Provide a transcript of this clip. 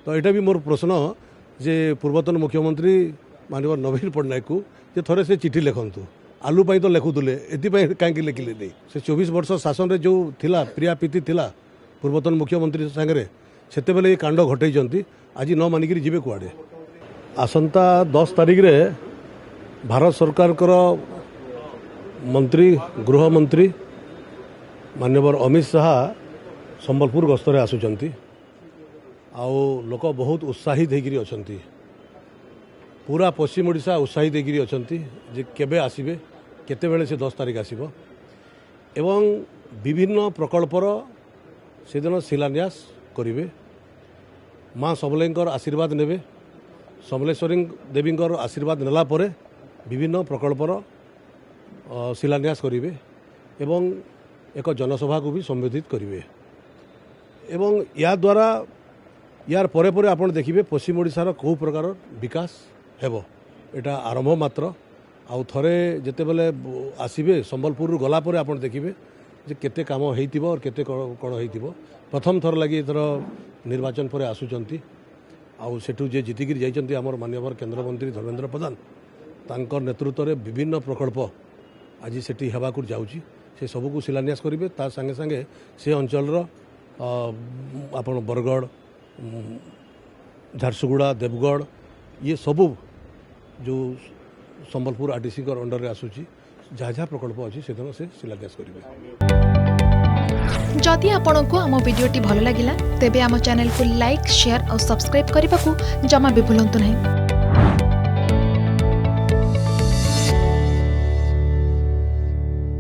तो यहाँ भी मोर प्रश्न जे पूर्वतन मुख्यमंत्री मानव नवीन पट्टनायक को जे थोड़े से चिठी लिखतु आलू पाई तो लिखुले ये कहीं लिखिले नहीं से 24 वर्ष शासन रे जो थिला प्रिया प्रीति थिला पूर्वतन मुख्यमंत्री सागरे से ये कांड घटे आज न मानिक जी कुआड़े आसंता 10 तारिख रे भारत सरकार मंत्री गृह मंत्री माननीय अमित शाह संबलपुर गस्तरे आसुचंती आउ लोक बहुत उत्साहित होकर अच्छा पूरा पश्चिम ओडिशा उत्साहित होकर अच्छा जे केबे आसीबे केते बेले से 10 तारिख आसीबो एवं विभिन्न प्रकल्पर से दिन शिलान्यास करिवे माँ समलेंकर आशीर्वाद नेबे समलेश्वरी देवींकर आशीर्वाद नेला परे विभिन्न प्रकल्पर शिलान्यास करिवे एवं एक जनसभा को भी संबोधित करिवे एवं या द्वारा यार परे परे आपण देखिबे पश्चिम ओडिशार कौ प्रकार विकास हेबो एटा आरंभ मात्र आउ थरे जेते बेले आसीबे संबलपुर गला परे आपण देखिबे जे केते काम हेइतिबो और केते कोन हेइतिबो प्रथम थर लगी एथर निर्वाचन परे आसुचंती आउ सेठू जे जीतिगिरी जाइचंती हमर माननीय केंद्र मंत्री धर्मेंद्र प्रधान तांकर नेतृत्व रे विभिन्न प्रकल्प आज सेठी हेबाकू जाउची से सबको शिलान्यास करेंगे ता संगे संगे से अंचल आपण बरगढ़ झारसुगुड़ा देवगढ़ ये सबू जो संबलपुर आरटीसी अंडर रे आसूची जहाँ जहाँ प्रकल्प अच्छी से दिन से शिलान्यास करेंगे। जदि आपंक आम भिडी भल लगा तेब आम चैनल को लाइक शेयर और सब्सक्राइब करने को जमा भी भूलु नहीं।